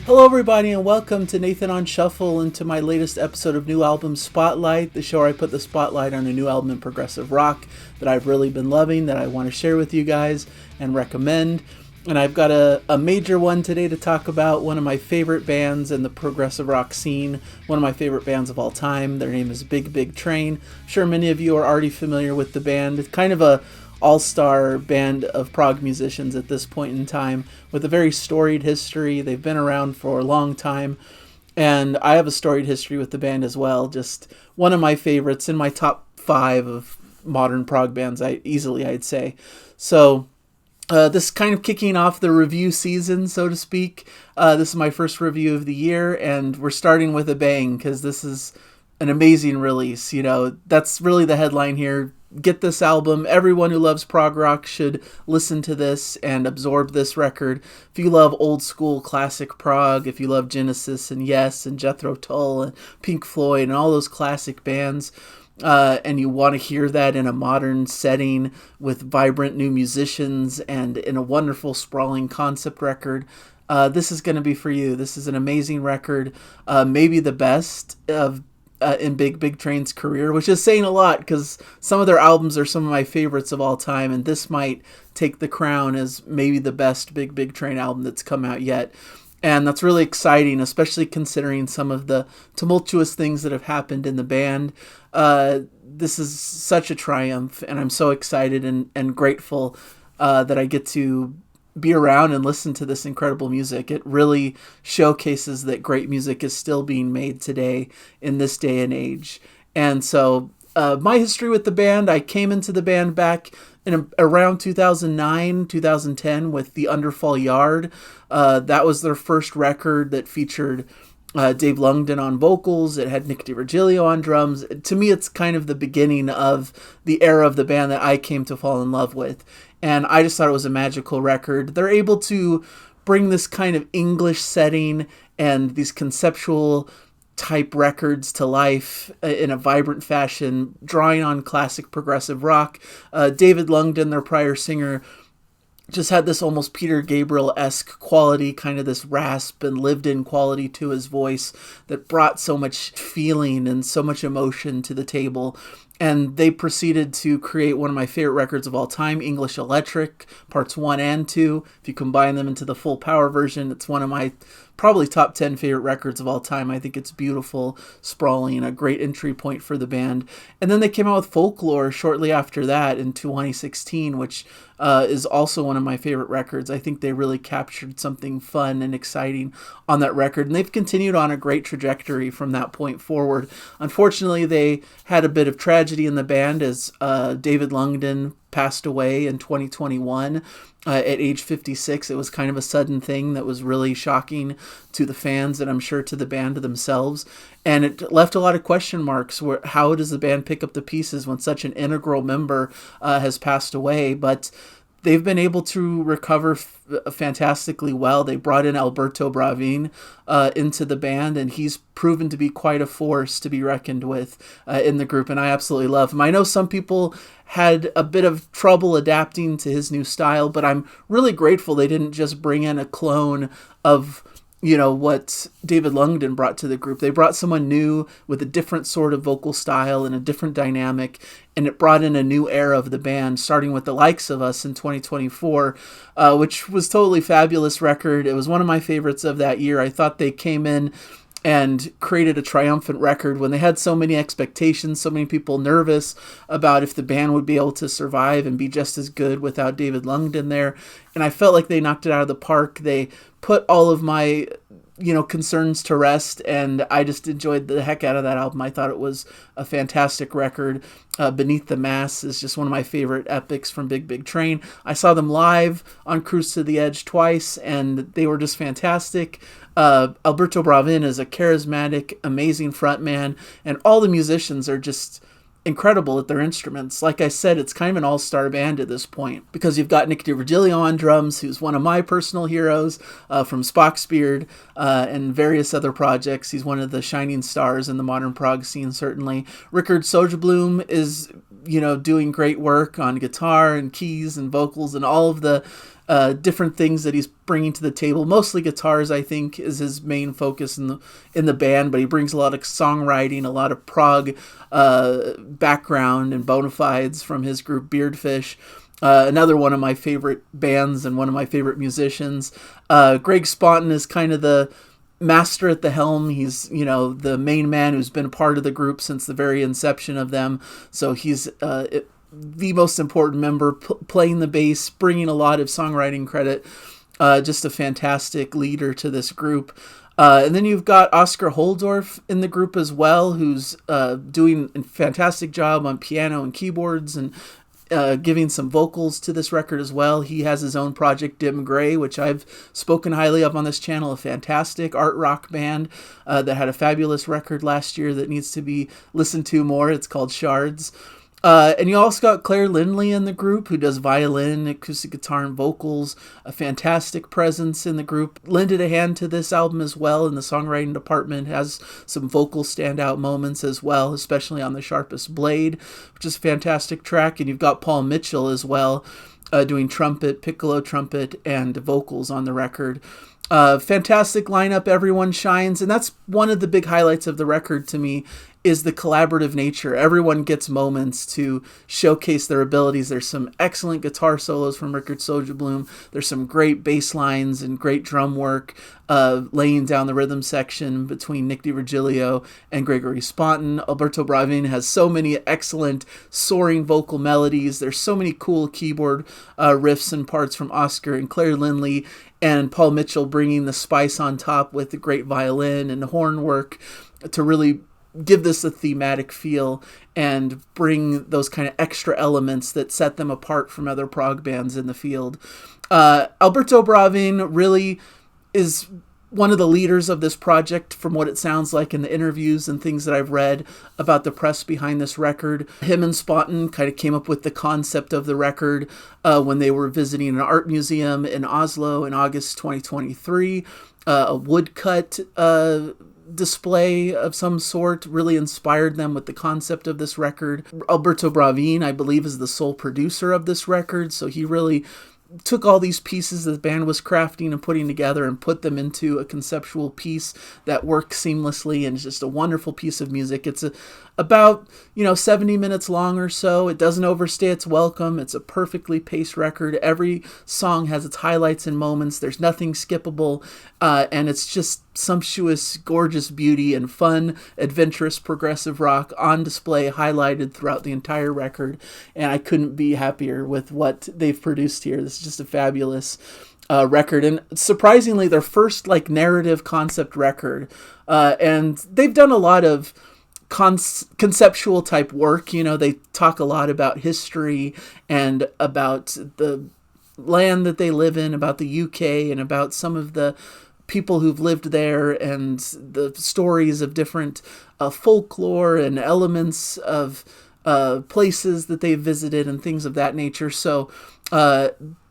Hello, everybody, and welcome to Nathan on Shuffle and to my latest episode of New Album Spotlight, the show where I put the spotlight on a new album in progressive rock that I've really been loving, that I want to share with you guys and recommend. And I've got a major one today to talk about, one of my favorite bands in the progressive rock scene, one of my favorite bands of all time. Their name is Big Big Train. I'm sure many of you are already familiar with the band. It's kind of a all-star band of prog musicians at this point in time with a very storied history. They've been around for a long time, and I have a storied history with the band as well. Just one of my favorites, in my top 5 of modern prog bands, I'd say. So this is kind of kicking off the review season, so to speak. This is my first review of the year, and we're starting with a bang because this is an amazing release. You know, that's really the headline here. Get this album. Everyone who loves prog rock should listen to this and absorb this record. If you love old school classic prog, if you love Genesis and Yes and Jethro Tull and Pink Floyd and all those classic bands, and you want to hear that in a modern setting with vibrant new musicians and in a wonderful sprawling concept record, this is going to be for you. This is an amazing record, maybe the best of in Big Big Train's career, which is saying a lot because some of their albums are some of my favorites of all time, and this might take the crown as maybe the best Big Big Train album that's come out yet. And that's really exciting, especially considering some of the tumultuous things that have happened in the band. This is such a triumph, and I'm so excited and grateful that I get to be around and listen to this incredible music. It really showcases that great music is still being made today in this day and age. And so my history with the band, I came into the band back in around 2009, 2010 with the Underfall Yard. That was their first record that featured Dave Lungden on vocals. It had Nick DiVirgilio on drums. To me, it's kind of the beginning of the era of the band that I came to fall in love with. And I just thought it was a magical record. They're able to bring this kind of English setting and these conceptual type records to life in a vibrant fashion, drawing on classic progressive rock. David Lungden, their prior singer, just had this almost Peter Gabriel-esque quality, kind of this rasp and lived-in quality to his voice that brought so much feeling and so much emotion to the table. And they proceeded to create one of my favorite records of all time, English Electric, parts 1 and 2. If you combine them into the full power version, it's one of my probably top 10 favorite records of all time. I think it's beautiful, sprawling, a great entry point for the band. And then they came out with Folklore shortly after that in 2016, which is also one of my favorite records. I think they really captured something fun and exciting on that record, and they've continued on a great trajectory from that point forward. Unfortunately, they had a bit of tragedy in the band as David Lungden passed away in 2021 at age 56. It was kind of a sudden thing that was really shocking to the fans and I'm sure to the band themselves. And it left a lot of question marks. How does the band pick up the pieces when such an integral member has passed away? But they've been able to recover fantastically well. They brought in Alberto Bravin into the band, and he's proven to be quite a force to be reckoned with in the group, and I absolutely love him. I know some people had a bit of trouble adapting to his new style, but I'm really grateful they didn't just bring in a clone of what David Lungden brought to the group. They brought someone new with a different sort of vocal style and a different dynamic, and it brought in a new era of the band, starting with The Likes of Us in 2024, which was totally fabulous record. It was one of my favorites of that year. I thought they came in and created a triumphant record when they had so many expectations, so many people nervous about if the band would be able to survive and be just as good without David Lungden there. And I felt like they knocked it out of the park. They put all of my concerns to rest, and I just enjoyed the heck out of that album. I thought it was a fantastic record. Beneath the Mass is just one of my favorite epics from Big Big Train. I saw them live on Cruise to the Edge twice, and they were just fantastic. Alberto Bravin is a charismatic, amazing frontman, and all the musicians are just incredible at their instruments. Like I said, it's kind of an all-star band at this point because you've got Nick DiVirgilio on drums, who's one of my personal heroes from Spock's Beard and various other projects. He's one of the shining stars in the modern prog scene, certainly. Richard Soderblom is doing great work on guitar and keys and vocals and all of the different things that he's bringing to the table. Mostly guitars, I think, is his main focus in the band, but he brings a lot of songwriting, a lot of prog background and bona fides from his group Beardfish. Another one of my favorite bands and one of my favorite musicians. Greg Sponton is kind of the master at the helm. He's, the main man who's been a part of the group since the very inception of them. So he's the most important member, playing the bass, bringing a lot of songwriting credit. Just a fantastic leader to this group. And then you've got Oscar Holdorf in the group as well, who's doing a fantastic job on piano and keyboards and giving some vocals to this record as well. He has his own project, Dim Gray, which I've spoken highly of on this channel, a fantastic art rock band that had a fabulous record last year that needs to be listened to more. It's called Shards. And you also got Claire Lindley in the group, who does violin, acoustic guitar, and vocals. A fantastic presence in the group. Lended a hand to this album as well in the songwriting department. Has some vocal standout moments as well, especially on The Sharpest Blade, which is a fantastic track. And you've got Paul Mitchell as well, doing trumpet, piccolo trumpet, and vocals on the record. Fantastic lineup, everyone shines, and that's one of the big highlights of the record to me, is the collaborative nature. Everyone gets moments to showcase their abilities. There's some excellent guitar solos from Rickard Soderblom. There's some great bass lines and great drum work, laying down the rhythm section between Nick DiVirgilio and Gregory Sponton. Alberto Bravin has so many excellent soaring vocal melodies. There's so many cool keyboard riffs and parts from Oscar and Claire Lindley, and Paul Mitchell bringing the spice on top with the great violin and horn work to really give this a thematic feel and bring those kind of extra elements that set them apart from other prog bands in the field. Alberto Bravin really is one of the leaders of this project, from what it sounds like in the interviews and things that I've read about the press behind this record. Him and Sponton kind of came up with the concept of the record when they were visiting an art museum in Oslo in August 2023. A woodcut display of some sort really inspired them with the concept of this record. Alberto Bravin, I believe, is the sole producer of this record, so he really took all these pieces that the band was crafting and putting together and put them into a conceptual piece that works seamlessly, and is just a wonderful piece of music. It's about 70 minutes long or so. It doesn't overstay its welcome. It's a perfectly paced record. Every song has its highlights and moments. There's nothing skippable, and it's just sumptuous, gorgeous beauty and fun, adventurous progressive rock on display, highlighted throughout the entire record. And I couldn't be happier with what they've produced here. This is just a fabulous record, and surprisingly their first narrative concept record. And they've done a lot of conceptual type work. They talk a lot about history and about the land that they live in, about the UK, and about some of the people who've lived there, and the stories of different folklore and elements of places that they've visited and things of that nature. So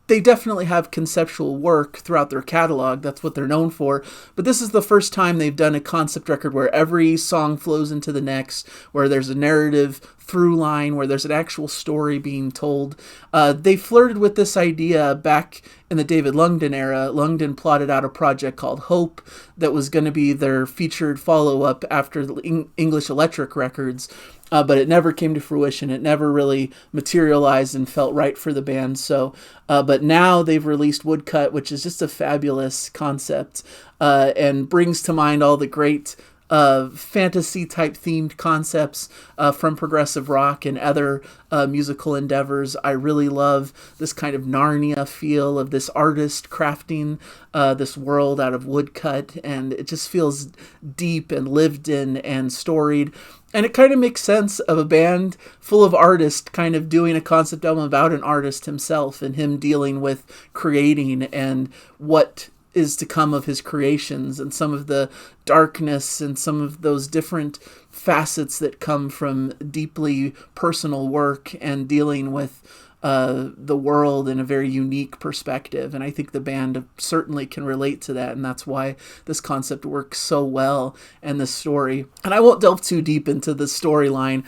they definitely have conceptual work throughout their catalog. That's what they're known for. But this is the first time they've done a concept record where every song flows into the next, where there's a narrative through line, where there's an actual story being told. They flirted with this idea back in the David Lungden era. Lungden plotted out a project called Hope that was going to be their featured follow-up after the English Electric Records. But it never came to fruition. It never really materialized and felt right for the band. So, but now they've released Woodcut, which is just a fabulous concept, and brings to mind all the great fantasy type themed concepts from progressive rock and other musical endeavors. I really love this kind of Narnia feel of this artist crafting this world out of woodcut, and it just feels deep and lived in and storied. And it kind of makes sense of a band full of artists kind of doing a concept album about an artist himself and him dealing with creating and what is to come of his creations and some of the darkness and some of those different facets that come from deeply personal work and dealing with the world in a very unique perspective. And I think the band certainly can relate to that, and that's why this concept works so well and this story. And I won't delve too deep into the storyline,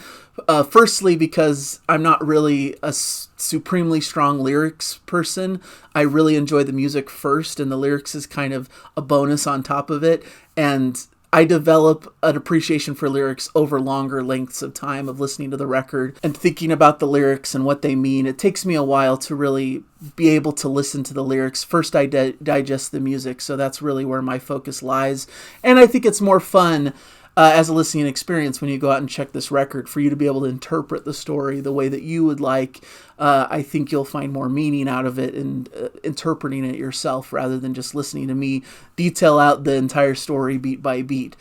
firstly because I'm not really a supremely strong lyrics person. I really enjoy the music first, and the lyrics is kind of a bonus on top of it. And I develop an appreciation for lyrics over longer lengths of time of listening to the record and thinking about the lyrics and what they mean. It takes me a while to really be able to listen to the lyrics. First, I digest the music, so that's really where my focus lies. And I think it's more fun as a listening experience when you go out and check this record, for you to be able to interpret the story the way that you would like. I think you'll find more meaning out of it and interpreting it yourself rather than just listening to me detail out the entire story beat by beat.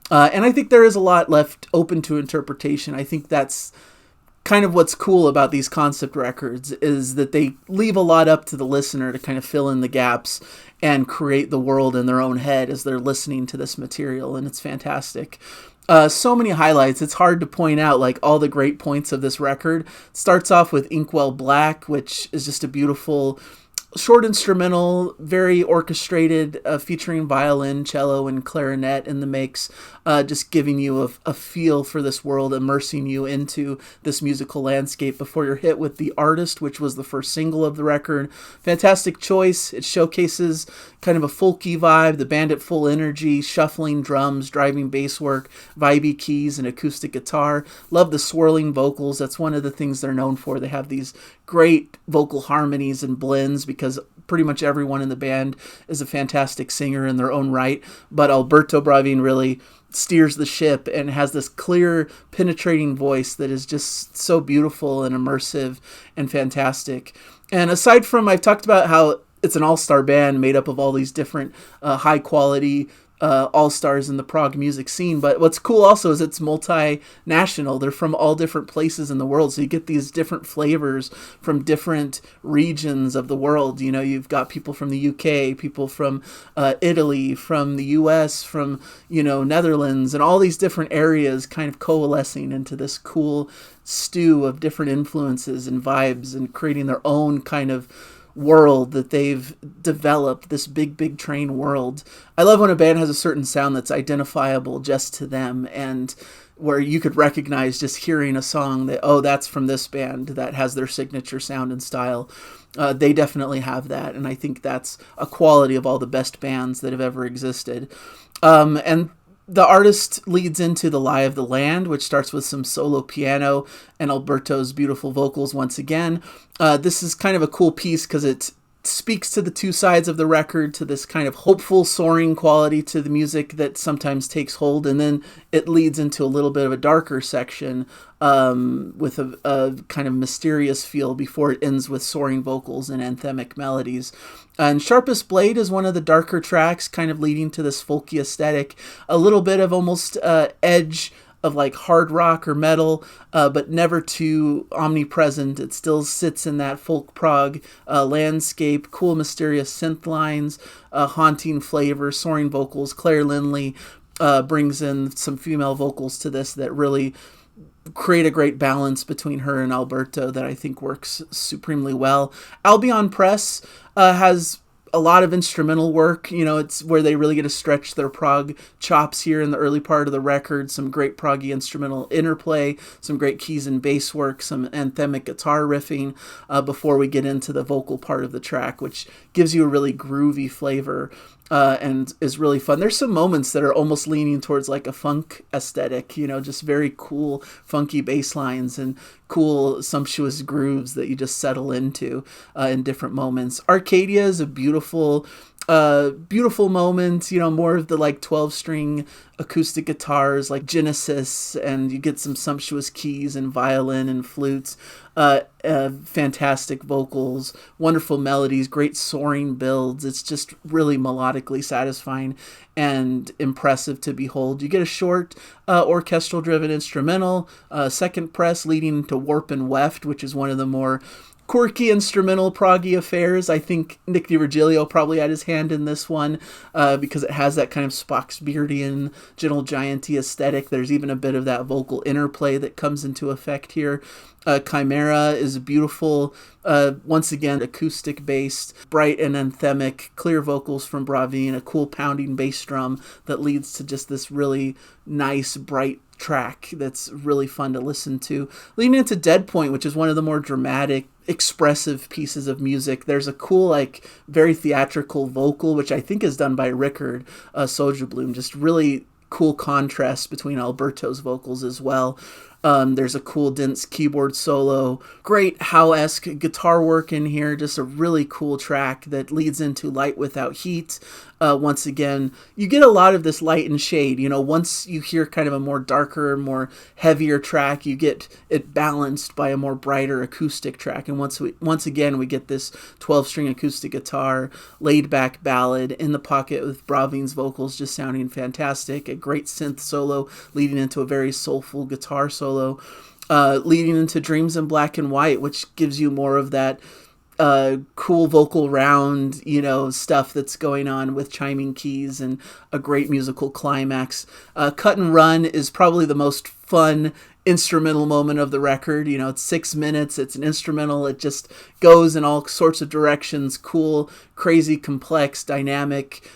And I think there is a lot left open to interpretation. I think that's kind of what's cool about these concept records, is that they leave a lot up to the listener to kind of fill in the gaps and create the world in their own head as they're listening to this material, and it's fantastic. So many highlights. It's hard to point out like all the great points of this record. It starts off with Inkwell Black, which is just a beautiful short instrumental, very orchestrated, featuring violin, cello, and clarinet in the mix, just giving you a feel for this world, immersing you into this musical landscape before you're hit with The Artist, which was the first single of the record. Fantastic choice. It showcases kind of a folky vibe, the band at full energy, shuffling drums, driving bass work, vibey keys, and acoustic guitar. Love the swirling vocals. That's one of the things they're known for. They have these great vocal harmonies and blends because pretty much everyone in the band is a fantastic singer in their own right, but Alberto Bravin really steers the ship and has this clear, penetrating voice that is just so beautiful and immersive and fantastic. And aside from, I've talked about how it's an all-star band made up of all these different high-quality all-stars in the prog music scene, but what's cool also is it's multinational. They're from all different places in the world, so you get these different flavors from different regions of the world. You know, you've got people from the UK, people from Italy, from the US, from, you know, Netherlands, and all these different areas kind of coalescing into this cool stew of different influences and vibes and creating their own kind of world that they've developed, this big train world. I love when a band has a certain sound that's identifiable just to them, and where you could recognize just hearing a song that, oh, that's from this band that has their signature sound and style. They definitely have that, and I think that's a quality of all the best bands that have ever existed. And The Artist leads into The Lie of the Land, which starts with some solo piano and Alberto's beautiful vocals once again. This is kind of a cool piece because it speaks to the two sides of the record, to this kind of hopeful, soaring quality to the music that sometimes takes hold, and then it leads into a little bit of a darker section with a kind of mysterious feel before it ends with soaring vocals and anthemic melodies. And Sharpest Blade is one of the darker tracks, kind of leading to this folky aesthetic, a little bit of almost edge of like hard rock or metal, but never too omnipresent. It still sits in that folk prog landscape, cool mysterious synth lines, haunting flavor, soaring vocals. Claire Lindley brings in some female vocals to this that really create a great balance between her and Alberto that I think works supremely well. Albion Press has a lot of instrumental work. You know, it's where they really get to stretch their prog chops here in the early part of the record. Some great proggy instrumental interplay, some great keys and bass work, some anthemic guitar riffing before we get into the vocal part of the track, which gives you a really groovy flavor and is really fun. There's some moments that are almost leaning towards like a funk aesthetic, you know, just very cool, funky bass lines and cool, sumptuous grooves that you just settle into in different moments. Arcadia is a beautiful moment, you know, more of the like 12-string acoustic guitars like Genesis, and you get some sumptuous keys and violin and flutes. fantastic vocals, wonderful melodies, great soaring builds. It's just really melodically satisfying and impressive to behold. You get a short orchestral-driven instrumental, second press leading into Warp and Weft, which is one of the more quirky instrumental proggy affairs. I think Nick DiVirgilio probably had his hand in this one because it has that kind of Spocksbeardian, Gentle Gianty aesthetic. There's even a bit of that vocal interplay that comes into effect here. Chimera is beautiful, once again acoustic based, bright and anthemic, clear vocals from Bravin, a cool pounding bass drum that leads to just this really nice bright track that's really fun to listen to. Leading into Dead Point, which is one of the more dramatic, expressive pieces of music. There's a cool, like, very theatrical vocal, which I think is done by Rickard Sojablom. Just really cool contrast between Alberto's vocals as well. There's a cool dense keyboard solo, great Howe-esque guitar work in here, just a really cool track that leads into Light Without Heat. Once again, you get a lot of this light and shade. You know, once you hear kind of a more darker, more heavier track, you get it balanced by a more brighter acoustic track. And once again, we get this 12-string acoustic guitar, laid-back ballad in the pocket with Bravin's vocals just sounding fantastic. A great synth solo leading into a very soulful guitar solo, leading into Dreams in Black and White, which gives you more of that cool vocal round, you know, stuff that's going on with chiming keys and a great musical climax. Cut and Run is probably the most fun instrumental moment of the record. You know, it's 6 minutes, it's an instrumental, it just goes in all sorts of directions, cool, crazy, complex, dynamic,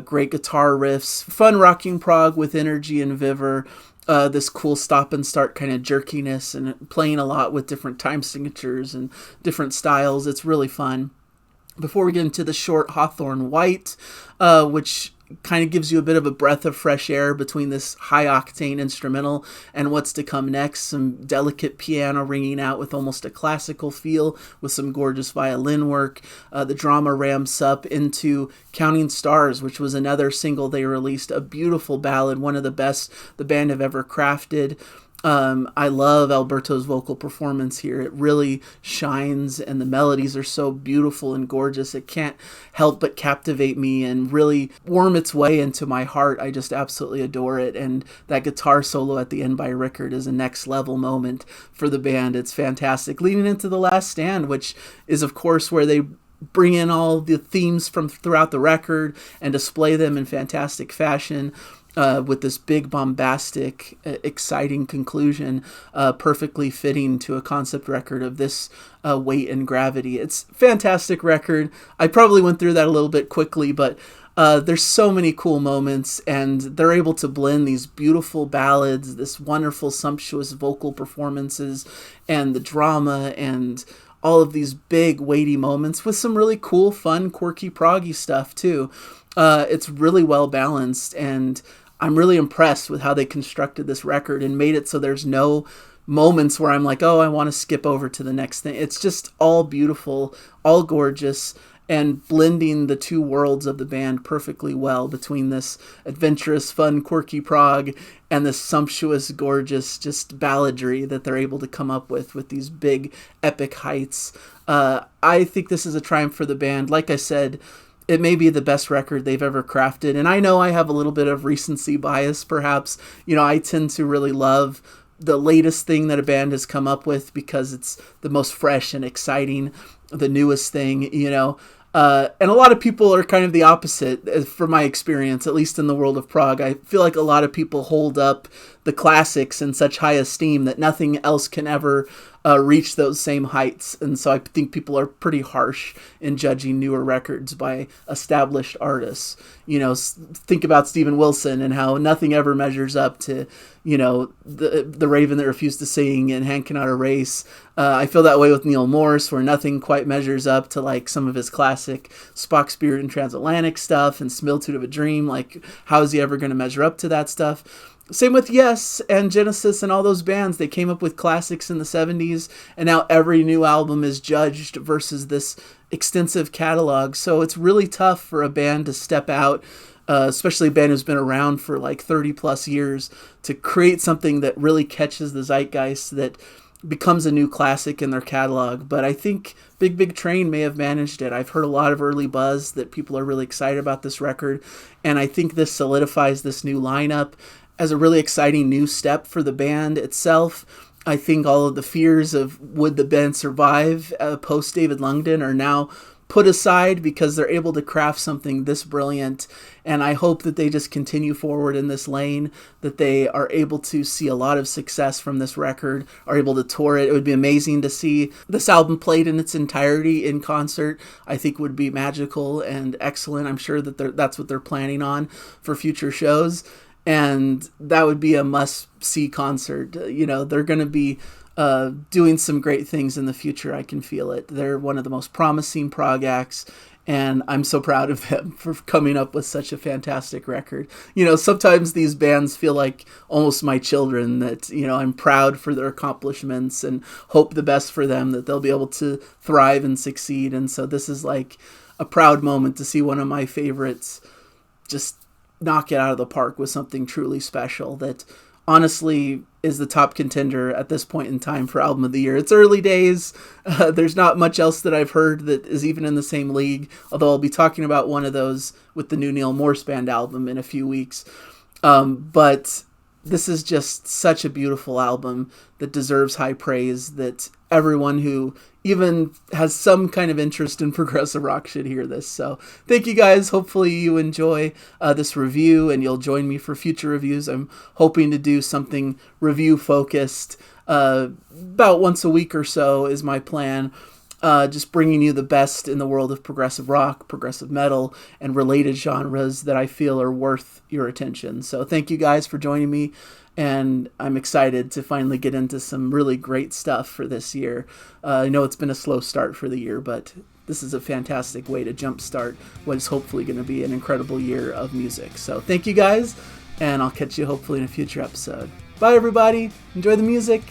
great guitar riffs, fun rocking prog with energy and vigor. This cool stop and start kind of jerkiness and playing a lot with different time signatures and different styles. It's really fun. Before we get into the short Hawthorne White, which kind of gives you a bit of a breath of fresh air between this high-octane instrumental and what's to come next. Some delicate piano ringing out with almost a classical feel with some gorgeous violin work. The drama ramps up into Counting Stars, which was another single they released, a beautiful ballad, one of the best the band have ever crafted. I love Alberto's vocal performance here. It really shines, and the melodies are so beautiful and gorgeous. It can't help but captivate me and really worm its way into my heart. I just absolutely adore it, and that guitar solo at the end by Rickard is a next level moment for the band. It's fantastic. Leading into The Last Stand, which is of course where they bring in all the themes from throughout the record and display them in fantastic fashion. With this big, bombastic, exciting conclusion, perfectly fitting to a concept record of this weight and gravity. It's a fantastic record. I probably went through that a little bit quickly, but there's so many cool moments, and they're able to blend these beautiful ballads, this wonderful, sumptuous vocal performances, and the drama, and all of these big, weighty moments with some really cool, fun, quirky, proggy stuff, too. It's really well balanced, and I'm really impressed with how they constructed this record and made it so there's no moments where I'm like, oh, I want to skip over to the next thing. It's just all beautiful, all gorgeous, and blending the two worlds of the band perfectly well between this adventurous, fun, quirky prog and this sumptuous, gorgeous, just balladry that they're able to come up with these big, epic heights. I think this is a triumph for the band. Like I said, it may be the best record they've ever crafted. And I know I have a little bit of recency bias, perhaps. You know, I tend to really love the latest thing that a band has come up with because it's the most fresh and exciting, the newest thing, you know. And a lot of people are kind of the opposite, from my experience, at least in the world of prog. I feel like a lot of people hold up the classics in such high esteem that nothing else can ever reach those same heights. And so I think people are pretty harsh in judging newer records by established artists. You know, think about Steven Wilson and how nothing ever measures up to, you know, the Raven That Refused to Sing and Hand Cannot Erase. I feel that way with Neil Morse, where nothing quite measures up to like some of his classic Spock Spirit and Transatlantic stuff and Similitude of a Dream. Like, how is he ever going to measure up to that stuff? Same with Yes and Genesis and all those bands. They came up with classics in the 70s, and now every new album is judged versus this extensive catalog. So it's really tough for a band to step out, especially a band who's been around for like 30 plus years, to create something that really catches the zeitgeist, that becomes a new classic in their catalog. But I think Big Big Train may have managed it. I've heard a lot of early buzz that people are really excited about this record, and I think this solidifies this new lineup as a really exciting new step for the band itself. I think all of the fears of would the band survive post David Lungden are now put aside because they're able to craft something this brilliant, and I hope that they just continue forward in this lane, that they are able to see a lot of success from this record, are able to tour it. It would be amazing to see this album played in its entirety in concert. I think would be magical and excellent. I'm sure that that's what they're planning on for future shows, and that would be a must-see concert. You know, they're going to be doing some great things in the future. I can feel it. They're one of the most promising prog acts, and I'm so proud of them for coming up with such a fantastic record. You know, sometimes these bands feel like almost my children, that, you know, I'm proud for their accomplishments and hope the best for them, that they'll be able to thrive and succeed. And so this is like a proud moment to see one of my favorites just knock it out of the park with something truly special that honestly is the top contender at this point in time for album of the year. It's early days. There's not much else that I've heard that is even in the same league, although I'll be talking about one of those with the new Neil Morse Band album in a few weeks. But this is just such a beautiful album that deserves high praise, that everyone who even has some kind of interest in progressive rock should hear this. So thank you guys. Hopefully you enjoy this review and you'll join me for future reviews. I'm hoping to do something review focused about once a week or so is my plan. Just bringing you the best in the world of progressive rock, progressive metal, and related genres that I feel are worth your attention. So thank you guys for joining me, and I'm excited to finally get into some really great stuff for this year. I know it's been a slow start for the year, but this is a fantastic way to jumpstart what is hopefully going to be an incredible year of music. So thank you guys, and I'll catch you hopefully in a future episode. Bye everybody, enjoy the music.